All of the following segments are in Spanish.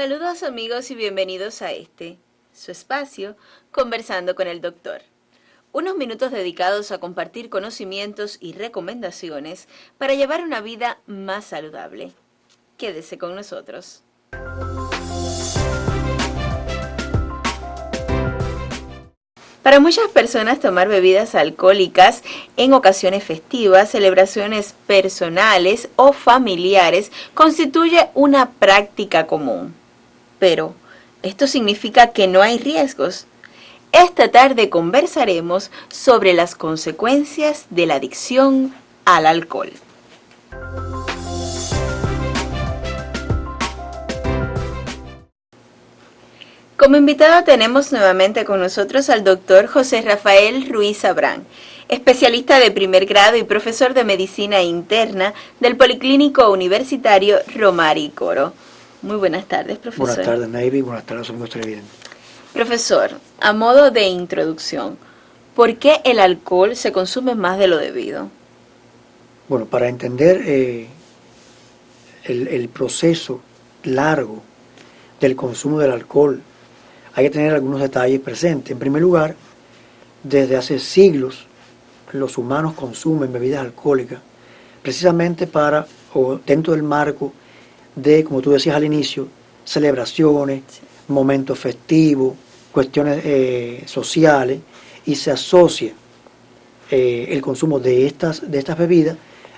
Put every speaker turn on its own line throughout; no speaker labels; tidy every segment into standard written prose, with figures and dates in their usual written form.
Saludos amigos y bienvenidos a su espacio, Conversando con el Doctor. Unos minutos dedicados a compartir conocimientos y recomendaciones para llevar una vida más saludable. Quédese con nosotros. Para muchas personas tomar bebidas alcohólicas en ocasiones festivas, celebraciones personales o familiares constituye una práctica común. Pero, ¿esto significa que no hay riesgos? Esta tarde conversaremos sobre las consecuencias de la adicción al alcohol. Como invitado tenemos nuevamente con nosotros al doctor José Rafael Ruiz Abrán, especialista de primer grado y profesor de medicina interna del Policlínico Universitario Romari Coro. Muy buenas tardes, profesor.
Buenas tardes, Navy. Buenas tardes, amigos televidentes. Profesor,
a modo de introducción, ¿por qué el alcohol se consume más de lo debido?
Bueno, para entender el proceso largo del consumo del alcohol, hay que tener algunos detalles presentes. En primer lugar, desde hace siglos, los humanos consumen bebidas alcohólicas precisamente dentro del marco de, como tú decías al inicio, celebraciones, momentos festivos, cuestiones sociales, y se asocia el consumo de estas bebidas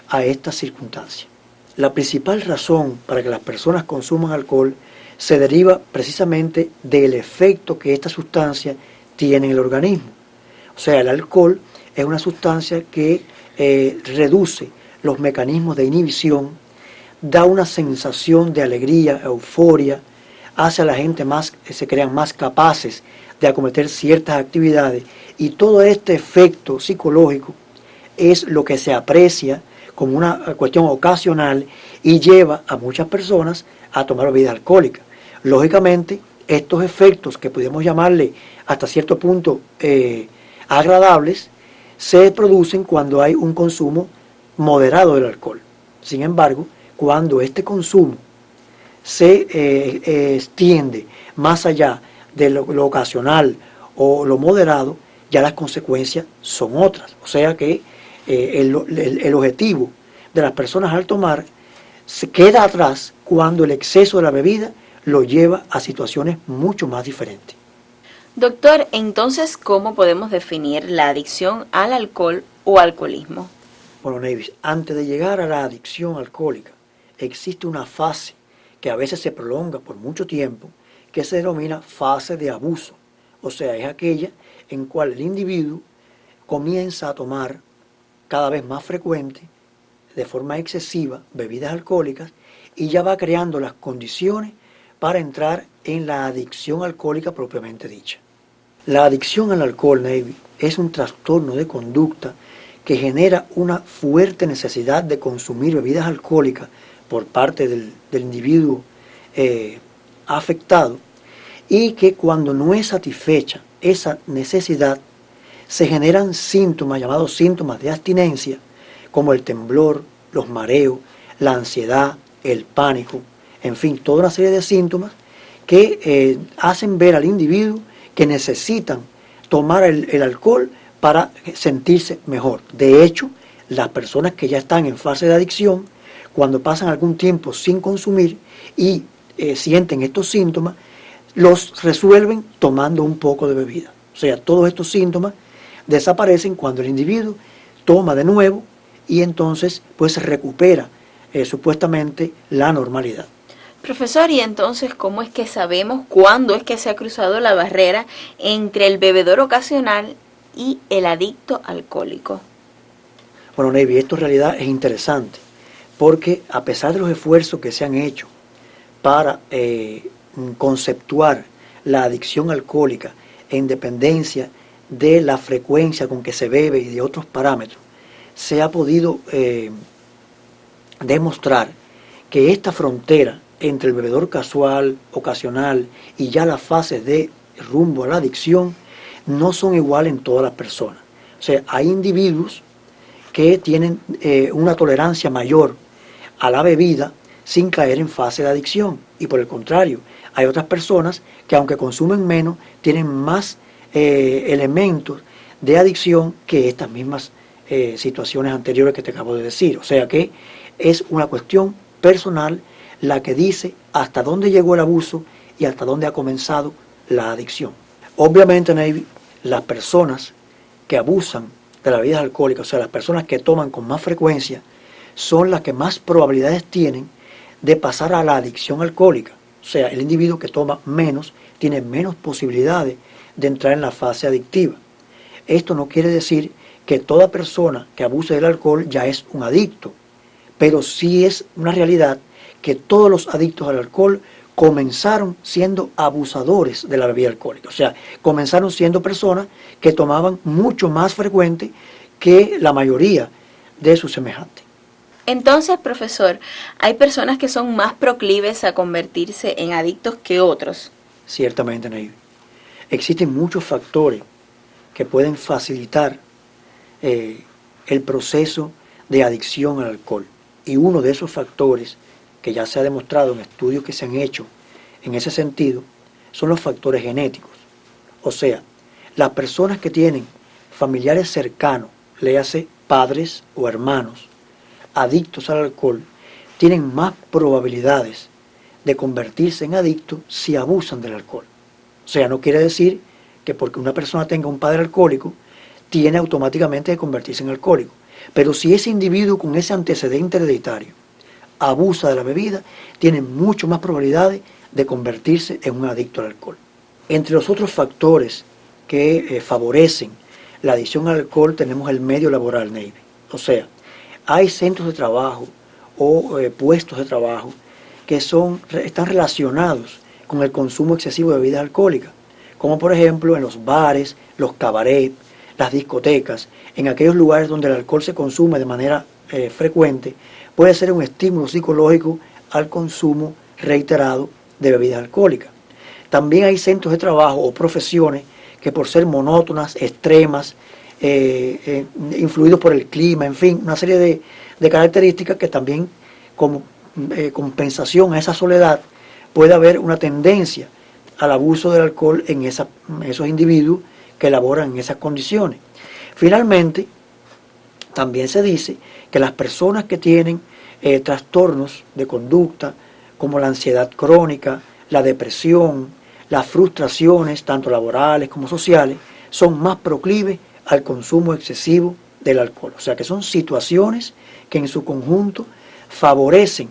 a estas circunstancias. La principal razón para que las personas consuman alcohol se deriva precisamente del efecto que esta sustancia tiene en el organismo. O sea, el alcohol es una sustancia que reduce los mecanismos de inhibición, da una sensación de alegría, euforia, hace a la gente se crean más capaces de acometer ciertas actividades, y todo este efecto psicológico es lo que se aprecia como una cuestión ocasional y lleva a muchas personas a tomar bebidas alcohólicas. Lógicamente, estos efectos, que podemos llamarle hasta cierto punto agradables, se producen cuando hay un consumo moderado del alcohol. Sin embargo, cuando este consumo se extiende más allá de lo ocasional o lo moderado, ya las consecuencias son otras. O sea que el objetivo de las personas al tomar se queda atrás cuando el exceso de la bebida lo lleva a situaciones mucho más diferentes.
Doctor, entonces, ¿cómo podemos definir la adicción al alcohol o alcoholismo?
Bueno, Nevis, antes de llegar a la adicción alcohólica, existe una fase que a veces se prolonga por mucho tiempo, que se denomina fase de abuso. O sea, es aquella en cual el individuo comienza a tomar cada vez más frecuente, de forma excesiva, bebidas alcohólicas, y ya va creando las condiciones para entrar en la adicción alcohólica propiamente dicha. La adicción al alcohol, Navy, es un trastorno de conducta que genera una fuerte necesidad de consumir bebidas alcohólicas por parte del individuo afectado, y que cuando no es satisfecha esa necesidad, se generan síntomas llamados síntomas de abstinencia, como el temblor, los mareos, la ansiedad, el pánico, en fin, toda una serie de síntomas que hacen ver al individuo que necesitan tomar el alcohol para sentirse mejor. De hecho, las personas que ya están en fase de adicción, cuando pasan algún tiempo sin consumir y sienten estos síntomas, los resuelven tomando un poco de bebida. O sea, todos estos síntomas desaparecen cuando el individuo toma de nuevo y entonces pues recupera supuestamente la normalidad.
Profesor, y entonces, ¿cómo es que sabemos cuándo es que se ha cruzado la barrera entre el bebedor ocasional y el adicto alcohólico?
Bueno, Navy, esto en realidad es interesante, porque a pesar de los esfuerzos que se han hecho para conceptuar la adicción alcohólica en dependencia de la frecuencia con que se bebe y de otros parámetros, se ha podido demostrar que esta frontera entre el bebedor casual, ocasional y ya las fases de rumbo a la adicción no son iguales en todas las personas. O sea, hay individuos que tienen una tolerancia mayor a la bebida sin caer en fase de adicción. Y por el contrario, hay otras personas que aunque consumen menos, tienen más elementos de adicción que estas mismas situaciones anteriores que te acabo de decir. O sea que es una cuestión personal la que dice hasta dónde llegó el abuso y hasta dónde ha comenzado la adicción. Obviamente, Navy, las personas que abusan de las bebidas alcohólicas, o sea, las personas que toman con más frecuencia, son las que más probabilidades tienen de pasar a la adicción alcohólica. O sea, el individuo que toma menos tiene menos posibilidades de entrar en la fase adictiva. Esto no quiere decir que toda persona que abuse del alcohol ya es un adicto, pero sí es una realidad que todos los adictos al alcohol comenzaron siendo abusadores de la bebida alcohólica. O sea, comenzaron siendo personas que tomaban mucho más frecuente que la mayoría de sus semejantes.
Entonces, profesor, ¿hay personas que son más proclives a convertirse en adictos que otros?
Ciertamente, Navy. Existen muchos factores que pueden facilitar el proceso de adicción al alcohol. Y uno de esos factores, que ya se ha demostrado en estudios que se han hecho en ese sentido, son los factores genéticos. O sea, las personas que tienen familiares cercanos, léase padres o hermanos, adictos al alcohol, tienen más probabilidades de convertirse en adictos si abusan del alcohol. O sea, no quiere decir que porque una persona tenga un padre alcohólico, tiene automáticamente que convertirse en alcohólico. Pero si ese individuo con ese antecedente hereditario abusa de la bebida, tiene mucho más probabilidades de convertirse en un adicto al alcohol. Entre los otros factores que favorecen la adicción al alcohol tenemos el medio laboral, Navy. O sea, hay centros de trabajo o puestos de trabajo que están relacionados con el consumo excesivo de bebidas alcohólicas, como por ejemplo en los bares, los cabarets, las discotecas, en aquellos lugares donde el alcohol se consume de manera frecuente, puede ser un estímulo psicológico al consumo reiterado de bebidas alcohólicas. También hay centros de trabajo o profesiones que por ser monótonas, extremas, influidos por el clima, en fin, una serie de características que también como compensación a esa soledad puede haber una tendencia al abuso del alcohol en esos individuos que laboran en esas condiciones. Finalmente, también se dice que las personas que tienen trastornos de conducta como la ansiedad crónica, la depresión, las frustraciones, tanto laborales como sociales, son más proclives al consumo excesivo del alcohol. O sea que son situaciones que en su conjunto favorecen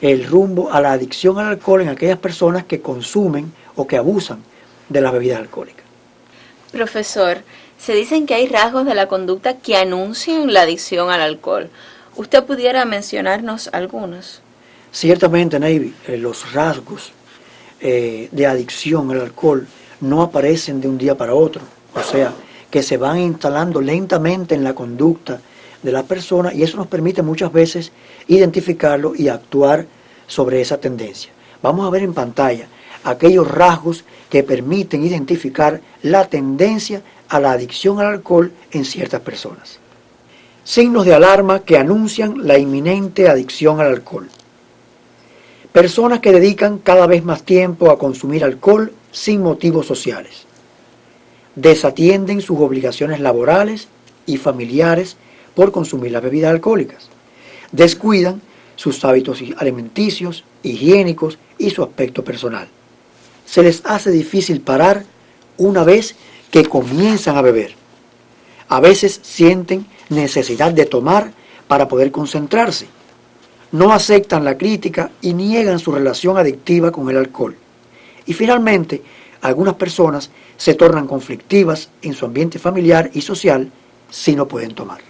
el rumbo a la adicción al alcohol en aquellas personas que consumen o que abusan de las bebidas alcohólicas.
Profesor, se dicen que hay rasgos de la conducta que anuncian la adicción al alcohol. ¿Usted pudiera mencionarnos algunos?
Ciertamente, Navy, los rasgos de adicción al alcohol no aparecen de un día para otro. O sea, que se van instalando lentamente en la conducta de la persona y eso nos permite muchas veces identificarlo y actuar sobre esa tendencia. Vamos a ver en pantalla aquellos rasgos que permiten identificar la tendencia a la adicción al alcohol en ciertas personas. Signos de alarma que anuncian la inminente adicción al alcohol. Personas que dedican cada vez más tiempo a consumir alcohol sin motivos sociales. Desatienden sus obligaciones laborales y familiares por consumir las bebidas alcohólicas. Descuidan sus hábitos alimenticios, higiénicos y su aspecto personal. Se les hace difícil parar una vez que comienzan a beber. A veces sienten necesidad de tomar para poder concentrarse. No aceptan la crítica y niegan su relación adictiva con el alcohol. Y finalmente, algunas personas se tornan conflictivas en su ambiente familiar y social si no pueden tomar.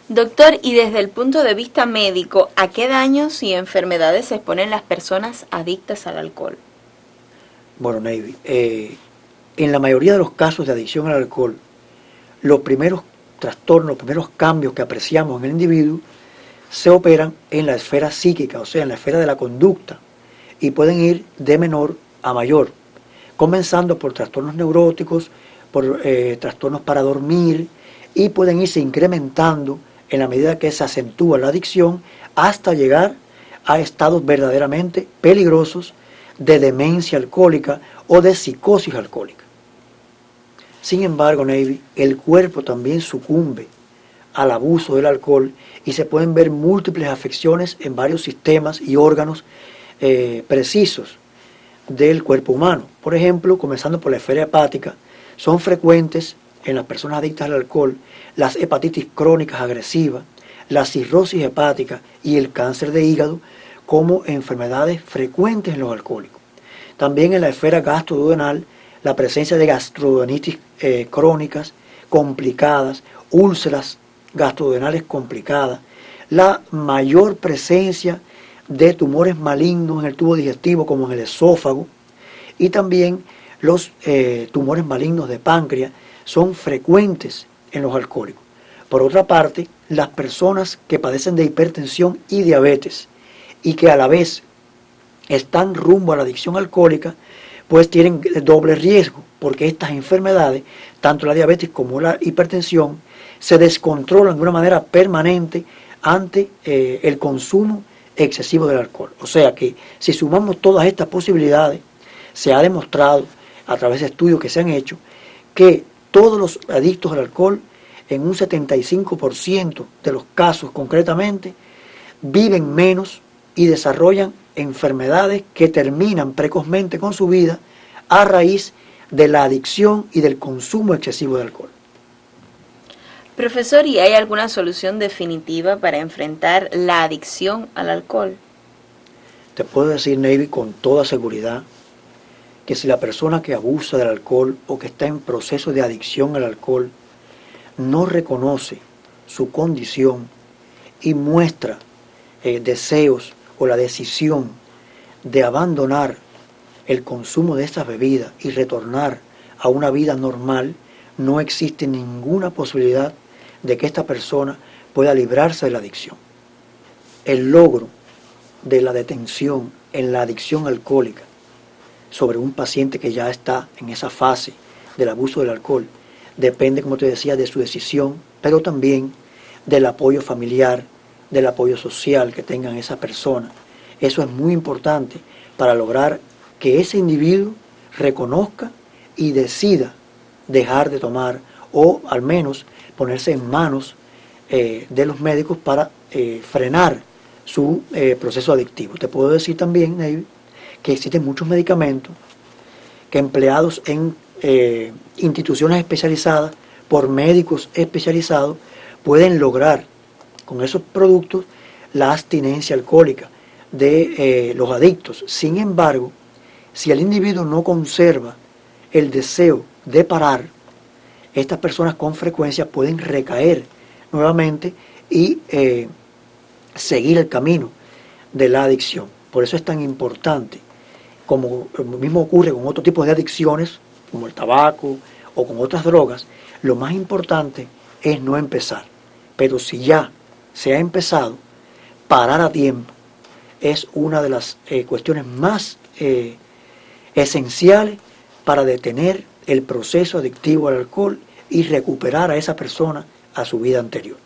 Doctor, y desde el punto de vista médico, ¿a qué daños y enfermedades se exponen las personas adictas al alcohol?
Bueno, Navy, en la mayoría de los casos de adicción al alcohol, los primeros trastornos, los primeros cambios que apreciamos en el individuo se operan en la esfera psíquica, o sea, en la esfera de la conducta, y pueden ir de menor a mayor, comenzando por trastornos neuróticos, por trastornos para dormir, y pueden irse incrementando en la medida que se acentúa la adicción hasta llegar a estados verdaderamente peligrosos de demencia alcohólica o de psicosis alcohólica. Sin embargo, Navy, el cuerpo también sucumbe al abuso del alcohol y se pueden ver múltiples afecciones en varios sistemas y órganos precisos del cuerpo humano. Por ejemplo, comenzando por la esfera hepática, son frecuentes en las personas adictas al alcohol las hepatitis crónicas agresivas, la cirrosis hepática y el cáncer de hígado como enfermedades frecuentes en los alcohólicos. También en la esfera gastroduodenal, la presencia de gastroduodenitis crónicas complicadas, úlceras gastroduodenales complicadas, la mayor presencia de tumores malignos en el tubo digestivo como en el esófago, y también los tumores malignos de páncreas son frecuentes en los alcohólicos. Por otra parte, las personas que padecen de hipertensión y diabetes y que a la vez están rumbo a la adicción alcohólica, pues tienen doble riesgo, porque estas enfermedades, tanto la diabetes como la hipertensión, se descontrolan de una manera permanente ante el consumo excesivo del alcohol. O sea que si sumamos todas estas posibilidades, se ha demostrado a través de estudios que se han hecho que todos los adictos al alcohol, en un 75% de los casos concretamente, viven menos y desarrollan enfermedades que terminan precozmente con su vida a raíz de la adicción y del consumo excesivo de alcohol.
Profesor, ¿y hay alguna solución definitiva para enfrentar la adicción al alcohol?
Te puedo decir, Navy, con toda seguridad, que si la persona que abusa del alcohol o que está en proceso de adicción al alcohol no reconoce su condición y muestra deseos o la decisión de abandonar el consumo de estas bebidas y retornar a una vida normal, no existe ninguna posibilidad de que esta persona pueda librarse de la adicción. El logro de la detención en la adicción alcohólica sobre un paciente que ya está en esa fase del abuso del alcohol depende, como te decía, de su decisión, pero también del apoyo familiar, del apoyo social que tengan esa persona. Eso es muy importante para lograr que ese individuo reconozca y decida dejar de tomar o al menos ponerse en manos de los médicos para frenar su proceso adictivo. Te puedo decir también, Navy, que existen muchos medicamentos que empleados en instituciones especializadas por médicos especializados pueden lograr con esos productos la abstinencia alcohólica de los adictos. Sin embargo, si el individuo no conserva el deseo de parar, estas personas con frecuencia pueden recaer nuevamente y seguir el camino de la adicción. Por eso es tan importante, como lo mismo ocurre con otros tipos de adicciones, como el tabaco o con otras drogas, lo más importante es no empezar. Pero si ya se ha empezado, parar a tiempo es una de las cuestiones más esenciales para detener el proceso adictivo al alcohol y recuperar a esa persona a su vida anterior.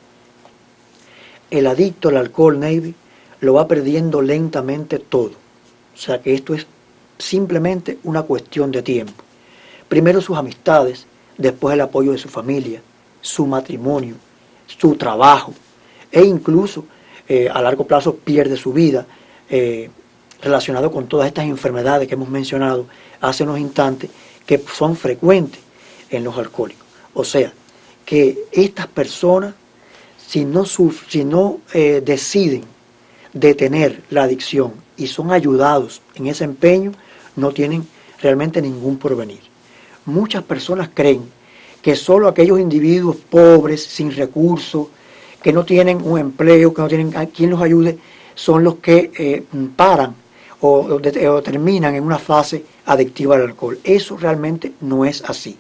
El adicto al alcohol, Navy, lo va perdiendo lentamente todo. O sea que esto es simplemente una cuestión de tiempo. Primero sus amistades, después el apoyo de su familia, su matrimonio, su trabajo e incluso a largo plazo pierde su vida relacionado con todas estas enfermedades que hemos mencionado hace unos instantes que son frecuentes en los alcohólicos. O sea, que estas personas, si no deciden detener la adicción y son ayudados en ese empeño, no tienen realmente ningún porvenir. Muchas personas creen que solo aquellos individuos pobres, sin recursos, que no tienen un empleo, que no tienen a quien los ayude, son los que paran o terminan en una fase adictiva al alcohol. Eso realmente no es así.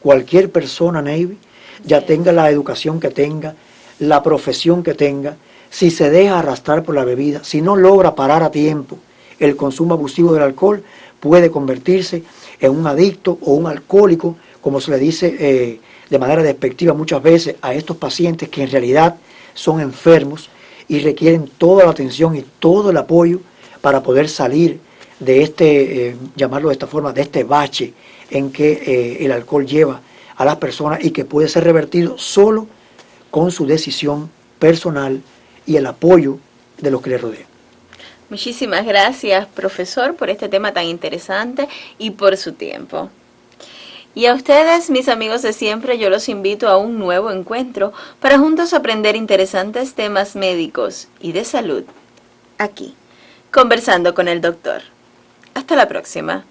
Cualquier persona, Navy, ya tenga la educación que tenga, la profesión que tenga, si se deja arrastrar por la bebida, si no logra parar a tiempo el consumo abusivo del alcohol, puede convertirse en un adicto o un alcohólico, como se le dice de manera despectiva muchas veces a estos pacientes que en realidad son enfermos y requieren toda la atención y todo el apoyo para poder salir de este, llamarlo de esta forma, de este bache en que el alcohol lleva a las personas y que puede ser revertido solo con su decisión personal y el apoyo de los que le rodean.
Muchísimas gracias, profesor, por este tema tan interesante y por su tiempo. Y a ustedes, mis amigos de siempre, yo los invito a un nuevo encuentro para juntos aprender interesantes temas médicos y de salud, aquí, conversando con el doctor. Hasta la próxima.